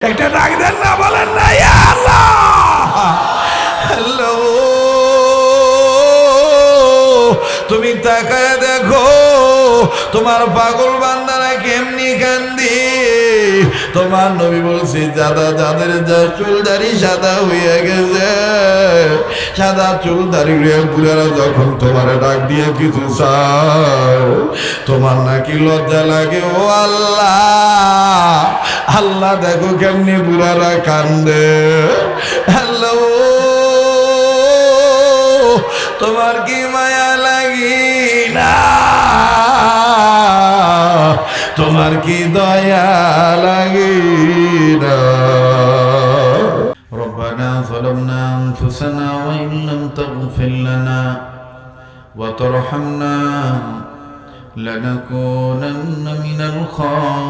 একটা ডাক দেন না, বলেন না ইয়া আল্লাহ। হ্যালো, তুমি তাকায় দেখো তোমার পাগল বান্দারা কেমনি কান্দি। তোমার নবী বলছে যারা যাদের যা চুলদারি সাদা হয়ে গেছে, সাদা চুলদারি বুড়ারা যখন তোমার ডাক দিয়ে কিছু চাও, তোমার নাকি লজ্জা লাগে। ও আল্লাহ, আল্লাহ দেখো কেমনি বুড়ারা কান্দে। হ্যালো, তোমার কি মায়া লাগি না? তোমার কি দয়া লাগি না? ربنا ظلمنا أنفسنا وإن لم تغفر لنا وترحمنا لنكونن من الخاسرين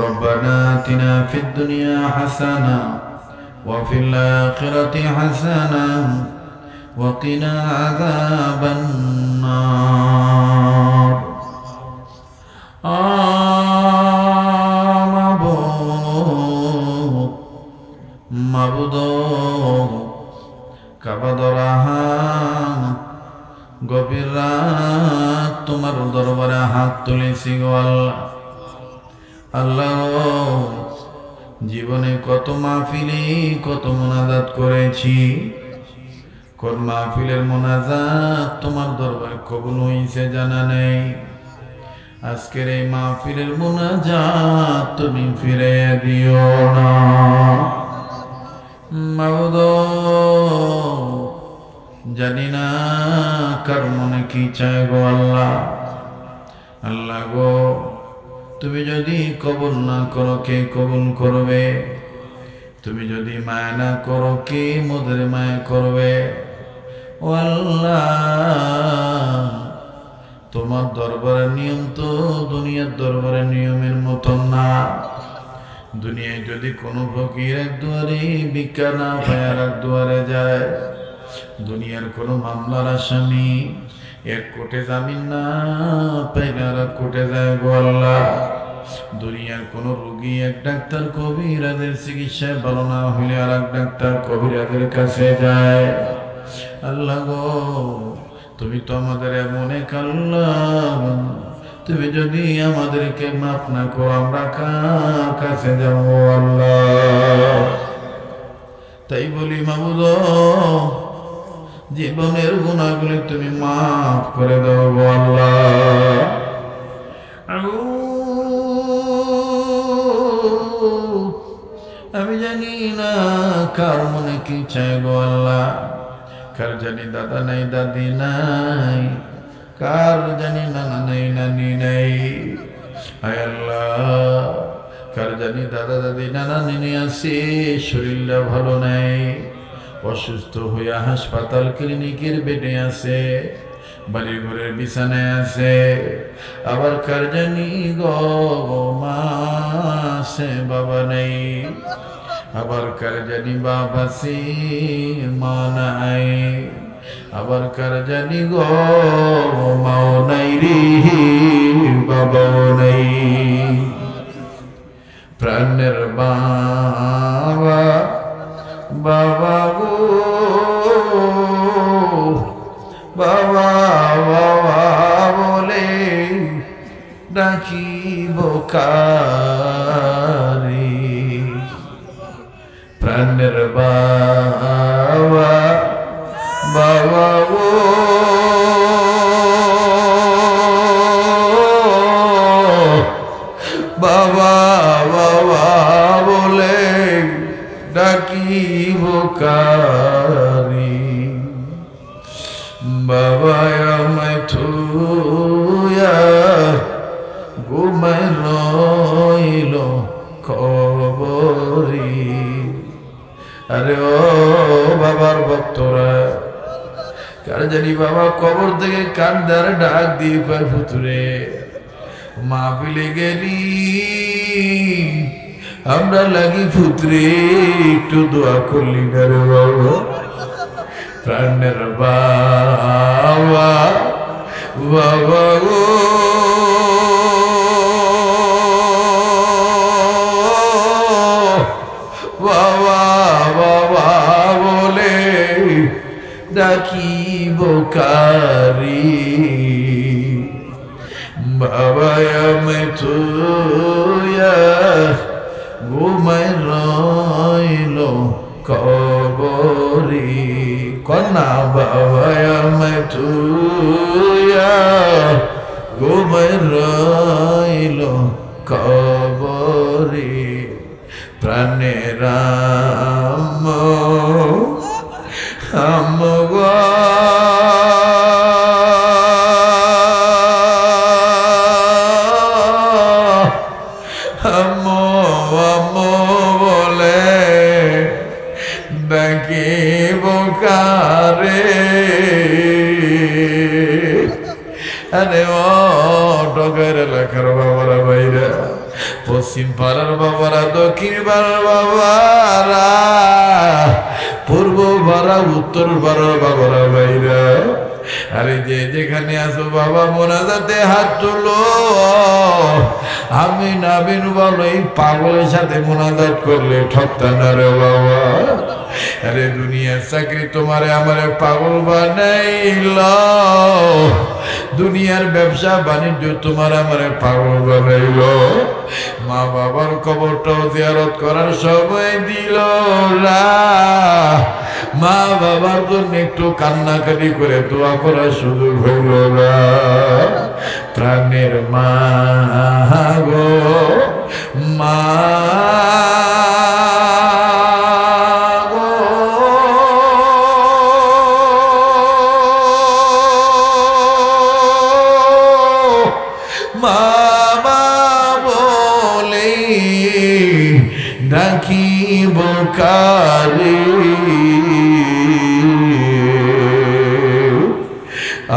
ربنا آتنا في الدنيا حسنة وفي الآخرة حسنة وقنا عذاب النار মাবুদ কাবাদরাহা গভীর রাত তোমার দরবারে হাত তুলেছি গো আল্লাহ। আল্লাহ, জীবনে কত মাহফিলে কত মোনাজাত করেছি, কোন মাহফিলের মোনাজাত তোমার দরবারে কবুল হইছে জানা নেই। আজকের এই মাহফিলের মোনাজাত তুমি ফিরে দিও না মাবুদ। জানি না কার মনে কি চায় গো আল্লাহ। আল্লাহ গো, তুমি যদি কবুল না করো কে কবুল করবে? তুমি যদি মায়া না করো কে মোদের মায়া করবে? ও আল্লাহ, তোমার দরবারের নিয়ম তো দুনিয়ার দরবারের নিয়মের মতন না। দুনিয়ায় যদি কোনো ফকির এক দুয়ারে ভিক্ষা না পায় আর এক দুয়ারে যায়, দুনিয়ার কোনো মামলার আসামি এক কোটে জামিন না পাইলে আর এক কোটে যায় গো আল্লাহ। দুনিয়ার কোনো রোগী এক ডাক্তার কবিরাজের চিকিৎসায় ভালো না হইলে আর এক ডাক্তার কবিরাজের কাছে যায়। আল্লাহ গো, তুমি তো আমাদের এমন এক আল্লাহ, তুমি যদি আমাদেরকে মাফ না করো আমরা কার কাছে যাবো আল্লাহ? তাই বলি মাবুদ, জীবনের গুনাহগুলি তুমি মাফ করে দাও গো আল্লাহ। আমি জানি না কার মনে কি চায় গো আল্লাহ। কার জানি দাদা নাই দাদি নাই, কার জানি নানা নাই নানি নাই। আয় আল্লাহ, কার জানি দাদা দাদি নানা নানি আছে, শরীরটা ভালো নাই, অসুস্থ হইয়া হাসপাতাল ক্লিনিকের বেডে আছে, বাড়ির ঘরের বিছানায় আছে। আবার কার জানি গো মা আছে বাবা নেই, আবার কার জানি বাবা সে মা নাই, আবার কার জানি গো মাও নাই রে বাবাও নাই। প্রাণের বাবা বাবা গো বাবা বাবা বলে ডাকিব কারে? প্রাণের বাবা বাবা গো বাবা বাবা বলে ডাকিব কারে? বাবা আমায় থুয়া ঘুমায় রইল কবরে। আরে ও বাবার ভক্তরা, কার জানি বাবা কবর থেকে কান্দার ডাক দিয়ে কয় ফুতুরে মাহফিলে গেলি আমরা লাগি ফুতরে একটু দোয়া করলি না রে বাবা? প্রাণের বাবা বাবা গো থুয়া ঘুমায় রইল কবরে কন্যা বাবা আমায় থুয়া ঘুমায় রইল কবরে প্রাণের আমগো বলে ডাকিব কারে আরে ও ডগের এলাকার বাবারা বাইরা পশ্চিম পাড়ার বাবারা দক্ষিণ পাড়ার বাবারা পূর্ব পাড়া উত্তর পাড়ার বাবারা বাইরা আরে যে যেখানে আসো বাবা মোনাজাতে হাত তুলো আমি নাবিন বলো এই পাগলের সাথে মোনাজাত করলে ঠকতা না রে বাবা আরে দুনিয়ার চাকরি তোমারে আমারে পাগল বানাইল দুনিয়ার ব্যবসা বাণিজ্য তোমার আমারে পাগল বানাইল মা বাবার কবরটাও জিয়ারত করার সময় দিল না মা বাবার জন্য একটু কান্নাকাটি করে দোয়া করা সুযোগ হইল না প্রাণের মা গো মা মামা বলে ডাকিব কারে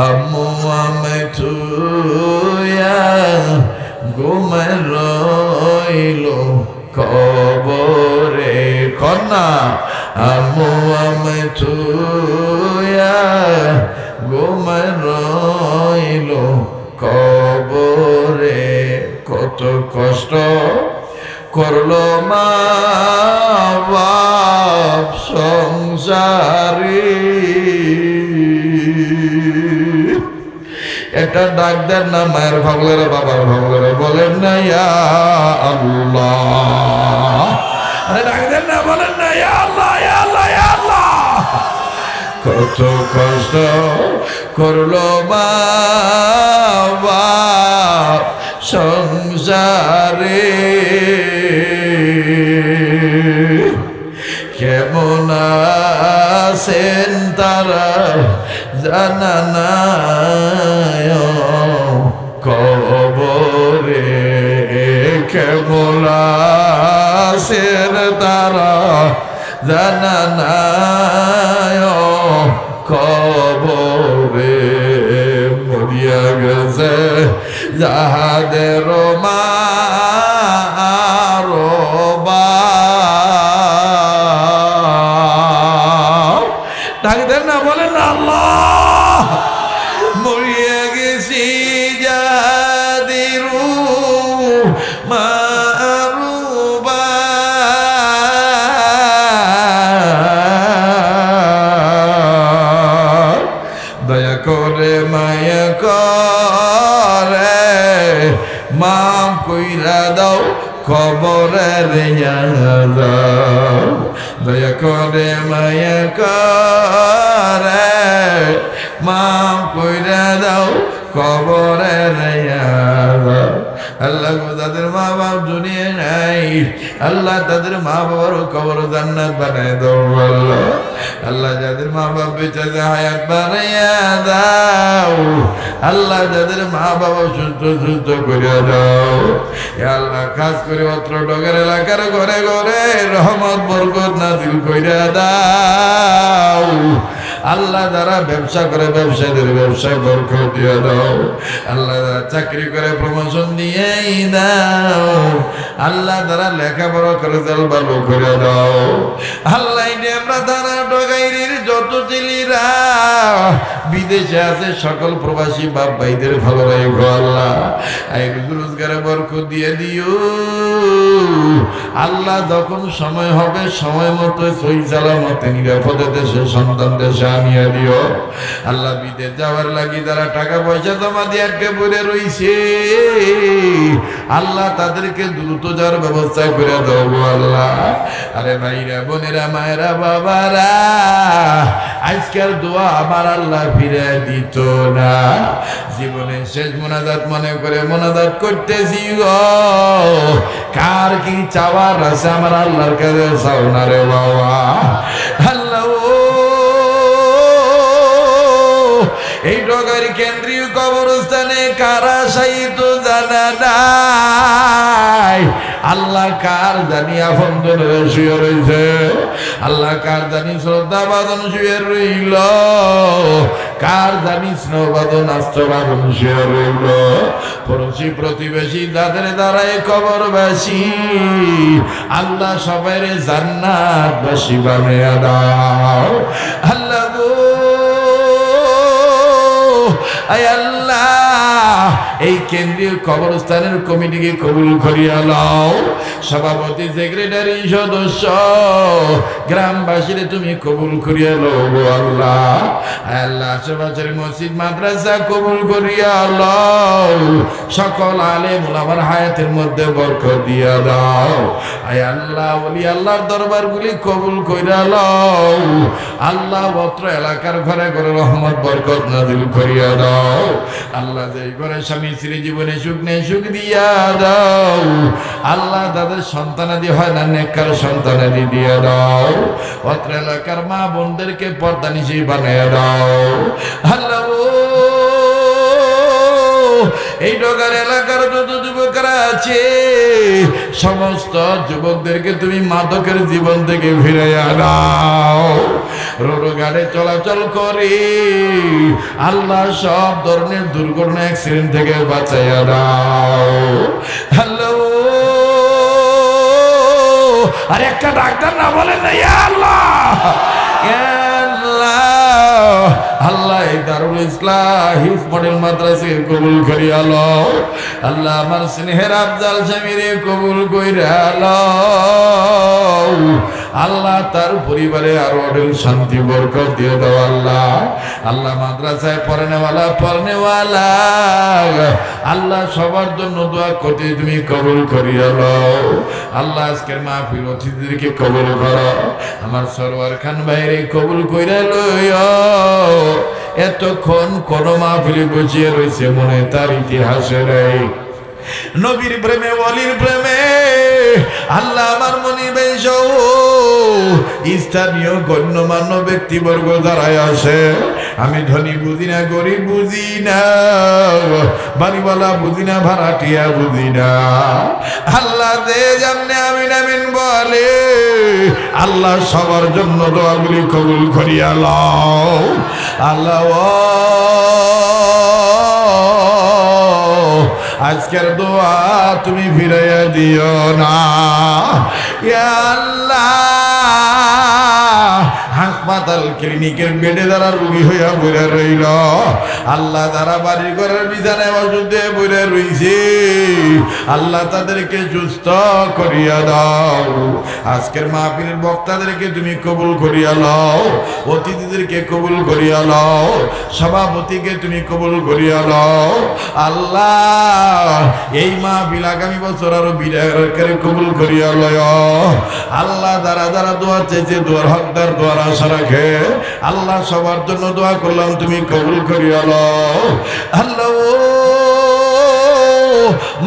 আম্মু আমায় থুয়া ঘুমায় রইল কবরে কন্যা আম্মু আমায় থুয়া ঘুমায় রইল কবরে কত কষ্ট করলো মা বাপ সংসারে এটা ডাক দেন না মায়ের ভাগলেরা বাবার ভাগলেরা বলেন না ইয়া আল্লাহ আরে ডাক দেন না বলেন না ইয়া আল্লাহ ইয়া আল্লাহ ইয়া আল্লাহ কত কষ্ট করলো মা বাপ সংসারে কেমন আছেন তারা জানা নাই কবরে কেমন আছেন তারা জানা নাই কবরে মরিয়া গেছে যাহাদের মা ডাক দেন না বলেন না আল্লাহ মরিয়া গেছি যাদের মারুবা দয়া করে মায়া করে মাম কইরা দাও খবরের দয়া করে মায়া করে মাম কইরা দাও খবরের আল্লাহ তাদের মা বাপ দুনিয়া নাই আল্লাহ তাদের মা বাবার কবর জান্নাত বানায় দাও আল্লাহ আল্লাহ যাদের মা বাপ বেঁচে আছে হায়াত বানাইয়া দাও আল্লাহ যাদের মা বাবা সুস্থ সুস্থ করে দাও আল্লাহ খাস করে অত্র ডগের এলাকার ঘরে ঘরে রহমত বরকত নাজিল কইরা দাও আল্লাহ যারা ব্যবসা করে ব্যবসায়ীদের ব্যবসায় বরকত দিয়ে দাও আল্লাহ যারা চাকরি করে প্রমোশন দিয়েই দাও আল্লাহ তারা লেখাপড়া করে দেল ভালো করে দাও আল্লাহ আমরা তারা ডগাইরির যত ছেলেরা বিদেশে আছে সকল প্রবাসী বাপ ভাইদের ভালো রাখো আল্লাহ রোজগারে বরকত দিয়ে দিও আল্লাহ যখন সময় হবে সময় মতো সই সালামতে নিরাপদে দেশে সন্তান দেশে আনিয়ে দিও আল্লাহ বিদেশ যাওয়ার লাগি যারা টাকা পয়সা জমা দিয়ে আটকে পড়ে রইছে আল্লাহ তাদেরকে দ্রুত যাওয়ার ব্যবস্থা করে দেবো আল্লাহ আরে ভাইরা বোনেরা মায়েরা বাবারা আজকের দোয়া আমার আল্লাহ ফিরে দিত না জীবনে শেষ মোনাজাত মনে করে মোনাজাত করতেছি গো কার কি চাওয়ার আছে আমার আল্লাহর কাছে চাও না রে বাবা আল্লাহ এই ডগারি কেন্দ্রীয় কবরস্থানে কারা শায়িত জানা নাই আল্লাহ কার জানি আপনজন শুয়ে রয়েছে আল্লাহ কার জানি শ্রদ্ধা বাদন শুয়ে রইল কার জানি স্নেহ বাদন আস্তে বাদন শুয়ে রইল পড়োশি প্রতিবেশী যাদের দ্বারাই কবরবাসী আল্লাহ সবাই জান্নাতবাসী বানিয়ে দাও আল্লাহ আয় আল্লাহ এই কেন্দ্রীয় কবরস্থানের কমিটিকে কবুল করিয়া লও সভাপতি সেক্রেটারি সদস্য গ্রামবাসীরে তুমি কবুল করিয়া লও গো আল্লাহ আল্লাহ আশেপাশের মসজিদ মাদ্রাসা কবুল করিয়া লও সকল আলেম ওলামার হায়াতের মধ্যে বরকত দিয়া দাও আয় আল্লাহ ওলি আল্লাহর দরবারগুলি কবুল কইরা লও আল্লাহ অত্র এলাকার ঘরে ঘরে রহমত বরকত নাজিল করিয়া দাও আল্লাহ যেই ঘরে স্বামী স্ত্রী জীবনে সুখ নেই সুখ দিয়া দাও আল্লাহ তাদের সন্তানাদি হয় না নেককার সন্তানাদি দিয়া দাও অত্র এলাকার মা বোনদেরকে পর্দা নিশি বানিয়ে দাও আল্লাহ এই ডগার এলাকার যত যুবকরা আছে সমস্ত যুবকদেরকে তুমি মাদকের জীবন থেকে ফিরাইয়া দাও রোড ঘাটে চলাচল করে আল্লাহ সব ধরনের দুর্ঘটনা অ্যাক্সিডেন্ট থেকে বাঁচাইয়া দাও হ্যালো আর একটা ডাক্তার না বলেন না ইয়া আল্লাহ আল্লাহ এই দারুল ইসলাম মডেল মাদ্রাসা কবুল করিয়া লও আল্লাহ আমার স্নেহের আফজাল স্বামীরে কবুল কইরা লও আল্লাহ তার পরিবারে আরো অঢেল শান্তি বরকত দিয়ে দাও আল্লাহ আল্লাহ মাদ্রাসায় পড়নেওয়ালা আল্লাহ সবার জন্য দোয়া করতে তুমি কবুল করিয়া লও আল্লাহ আজকের মাহফিল অতিথিদেরকে কবুল করো আমার সরওয়ার খান ভাইরে কবুল কইরা লইও এতক্ষণ কোন মাহফিলে বসিয়ে রয়েছে মনে তার ইতিহাসে নেই নবীর প্রেমে ওলির প্রেমে আল্লাহ আমার মনি বেশ স্থানীয় গণ্যমান্য ব্যক্তিবর্গ দাঁড়ায় আসে আমি ধনী বুঝি না গরিব বুঝি না বাড়িওয়ালা বুঝি না ভাড়াটিয়া বুঝি না আল্লাহ দে জানে আমিন আমিন বলে আল্লাহ সবার জন্য দোয়াগুলি কবুল করিয়া লও আল্লাহ আজকের দোয়া তুমি ফিরাইয়া দিও না ইয়া আল্লাহ হাসপাতাল ক্লিনিকের বেডে যারা রোগী হইয়া বইরা রইল আল্লাহ যারা বাড়ির ঘরের বিছানায় ওষুধে বইরা রইছে আল্লাহ তাদেরকে সুস্থ করিয়া দাও আজকের মাহফিলের বক্তাদেরকে তুমি কবুল করিয়া লও অতিথিদেরকে কবুল করিয়া লও সভাপতিকে তুমি কবুল করিয়া লও আল্লাহ এই মাহফিল আগামী বছর আরো বিরাট কবুল করিয়া লয় আল্লাহ যারা যারা দোয়া চাইছে দোয়ার হকদার দোয়ার আশা রাখে আল্লাহ সবার জন্য দোয়া করলাম তুমি কবুল করিয়া লও আল্লাহ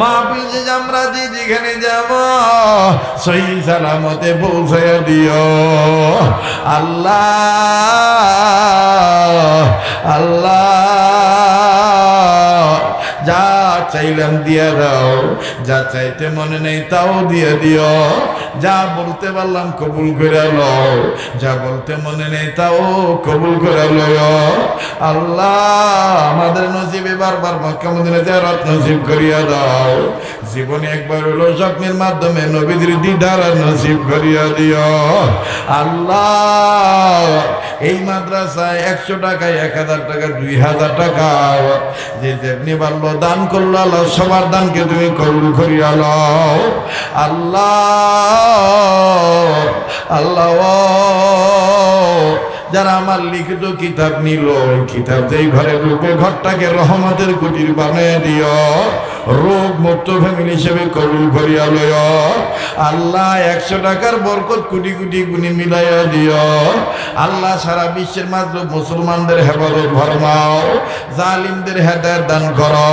মাহফিল যে আমরা যেখানে যাব সহি সালামতে পৌঁছাইয়া দিও আল্লাহ আল্লাহ যা চাইলাম দিয়া দাও যা চাইতে মনে নেই তাও দিয়ে দিও যা বলতে পারলাম কবুল করে লও, যা বলতে মনে নেই তাও কবুল করে লও। আল্লাহ আমাদের নসিবে বারবার মক্কা মদিনা জিয়ারত নসিব করিয়া দাও। জীবনে একবার হলো স্বপ্নের মাধ্যমে নবীদের দিদার নসিব করিয়া দিও। আল্লাহ এই মাদ্রাসায় 100 টাকায় 1000 টাকা 2000 টাকা যে যেমনি পারলো দান করলো, আল্লাহ সবার দানকে তুমি কবুল করিয়া লও। আল্লাহ আল্লাহ যারা আমার লিখিত কিতাব নিল, ওই কিতাব যেই ঘরে ঢুকে ঘরটাকে রহমতের কুটির বানিয়ে দিও, রোগ মুক্ত ফ্যামিলি হিসেবে কবুল করিয়া লয়। আল্লাহ 100 টাকার বরকত কোটি কোটি গুণে মিলাইয়া দিও। আল্লাহ সারা বিশ্বের মাঝে মুসলমানদের হেফাজত ফরমাও, জালিমদের হেদায়েত দান করো।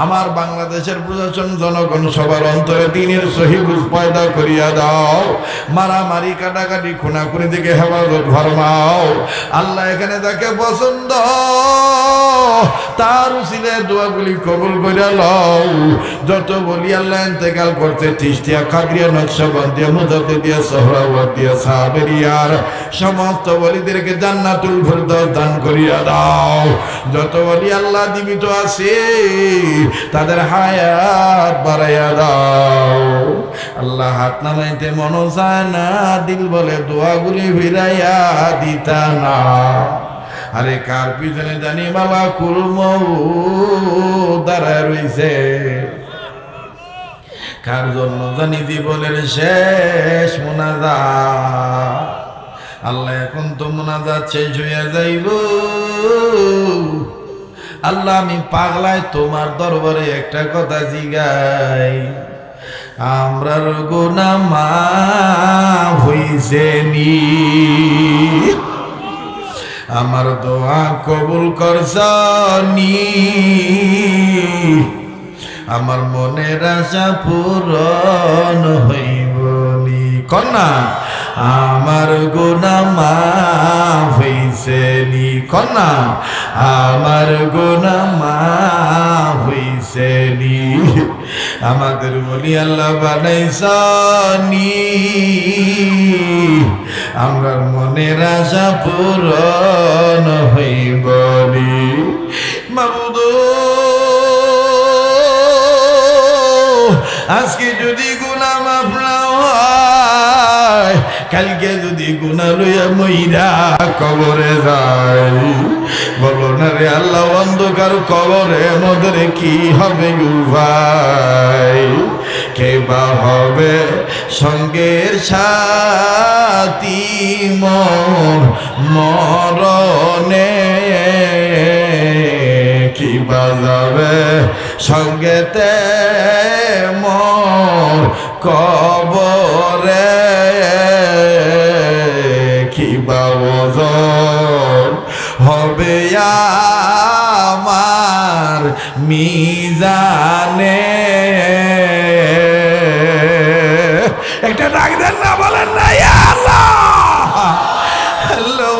আমার বাংলাদেশের প্রশাসন জনগণ সবার অন্তরে দ্বীনের সহি বুঝ পয়দা করিয়া দাও। মারামারি কাটাকাটি খুনাখুনি থেকে হেফাজত ফরমাও। আল্লাহ এখানে তাকে পছন্দ তার উসিলায় দোয়াগুলি কবুল করিয়া লও। যত বলি আল্লাহ ইন্তেকাল করতে তিস্তিয়া কাদরিয়া নকশবন্দিয়া মুজাদ্দিদিয়া সোহরাওয়ার্দিয়া সাবেরিয়ার সমস্ত ওলিদেরকে জান্নাতুল ফিরদাউস দান করিয়া দাও। যত বলি আল্লাহ জীবিত আছে তাদের হায়াত বাড়াইয়া দাও। আল্লাহ হাত নামাইতে মন চায় না, দিল বলে দোয়াগুলি ফিরাইয়া দিতা না। আরে কার পিছনে জানি বাবা কুলমৌ দাঁড়ায় রইছে, কার জন্য জানি জীবনের শেষ মুনাজাত। আল্লাহ এখন তো মুনাজাত শেষ হইয়া যাইব। আল্লাহ আমি পাগলায় তোমার দরবারে একটা কথা জিগাই, আমরার গুনাহ মাফ হইছে নি? আমার দোয়া কবুল করছনি? আমার মনের আশা পূরণ হইবনি? কন্যা আমার গুনাহ মাফ হইছে নি? কন্যা আমার গুনাহ মাফ হইছে নি? আমাদের বলি আল্লাহ বানাইছনি, আমরা মনের আশা পূরণ হইবনি। মাবুদ আজকে যদি গুনাহ মাফ না হয়, কালকে যদি গুনাহ লইয়া মইরা কবরে যাই, বলো না রে আল্লাহ অন্ধকার কবরে মদের কি হবে ভাই? কে বা হবে সঙ্গের সাথী মন মরণে? কি বাজাবে সঙ্গেতে মন কবরে? কি বাবজন হবে আমার মিজানে? একটা ডাক দেন না, বলেন না ইয়া আল্লাহ। হ্যালো,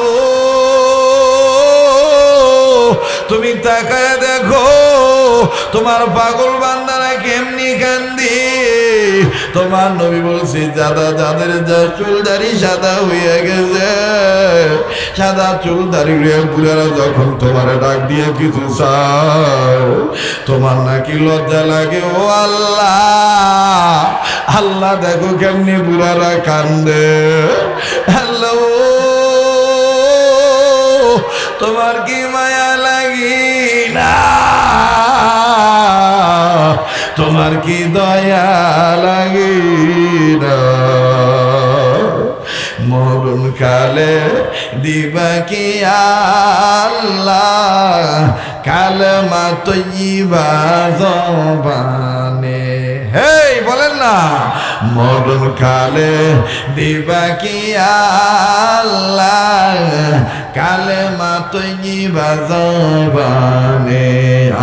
তুমি তাকায় দেখো তোমার পাগল বান্দারা কেমনি কান্দি। তোমার নবী বলছে যারা যাদের যা চুল দাড়ি সাদা হয়ে গেছে, সাদা চুল দাড়ি বুড়ারা যখন তোমার ডাক দিয়ে কিছু চাও, তোমার নাকি লজ্জা লাগে। ও আল্লাহ, আল্লাহ দেখো কেমনি বুড়ারা কান্দে। হ্যালো, তোমার কি মায়া লাগি না? তোমার কি দয়া লাগি না? মরণ কালে দিবা কি আল্লাহ কালেমা তয়্যিবা জবানে? হেই বলেন না, মরণ কালে দিবা কি আল্লাহ কালেমা তয়্যিবা জবানে?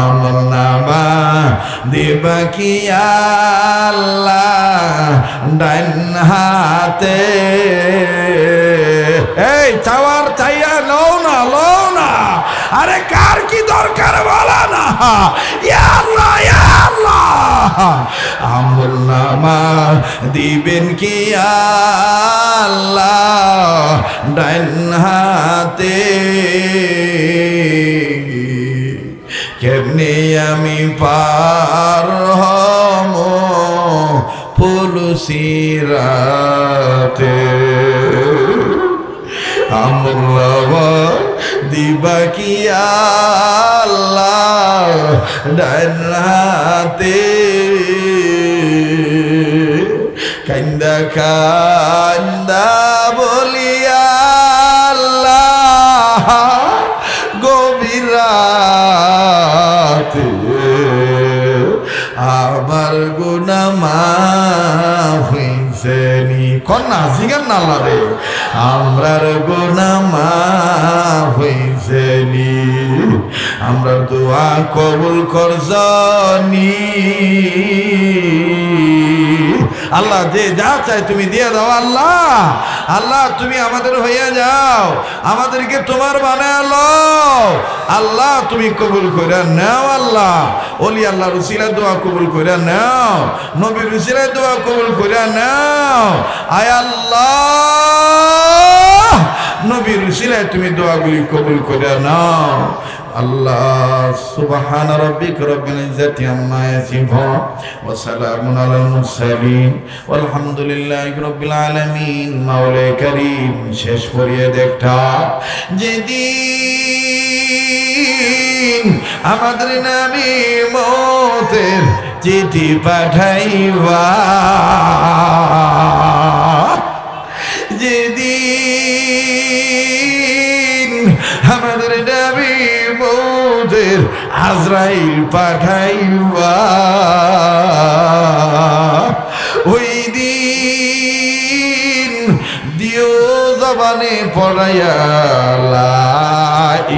আমল নামা দিবা কি আল্লাহ ডান হাতে? এই চাওয়ার চাইয়া লও না, লও না। আরে কার কি দরকার বলা না? ইয়া আল্লাহ, ইয়া আল্লাহ। আমল নামা দিবেন কি আল্লাহ ডাইন হাতে কেমনে আমি পার হম ফুলসিরাতে আমল দিবা কি আল্লাহ ডাইন হাতে কান্দা কান্দা বলিয়া আল্লাহ গভীর রাতে আমার গুনাহ মাফ হইছে নি কন্যা জিগান না আল্লাহ রে আমরার গুনাহ মাফ হইছে নি আমরার দোয়া কবুল করজনি আল্লাহ যে যা চাই তুমি দিয়ে দাও আল্লাহ আল্লাহ তুমি আমাদের হইয়া যাও আমাদেরকে তোমার বানায় লও আল্লাহ তুমি কবুল করে নাও আল্লাহ ওলি আল্লাহ রসিলার দোয়া কবুল করে নাও নবীর রসিলার দোয়া কবুল করে নাও আয় আল্লাহ নবীর রসিলায় তুমি দোয়াগুলি কবুল করে নাও আল্লাহ সুবহান রাব্বিকা রব্বিল ইজ্জাতি আম্মা ইয়াসিফুন ওয়া সালামুন আলাল মুরসালিন ওয়ালহামদুলিল্লাহি রাব্বিল আলামিন মাওলায়ে কারীম শেষ করিয়ে দেখা যেদিন আমাদের নামে মওতের চিঠি পাঠাইবা যেদিন আমাদের নামে মওতের আজরাইল পাঠাইবা ওই দিন দিও জবানে পড়াইয়া লা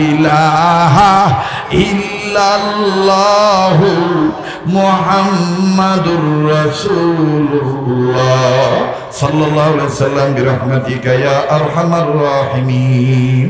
ইলাহা ইল্লাল্লাহু মুহাম্মাদুর রাসূলুল্লাহ সাল্লাল্লাহু আলাইহি ওয়াসাল্লাম বিরহমাতিকা ইয়া আরহামার রাহিমিন।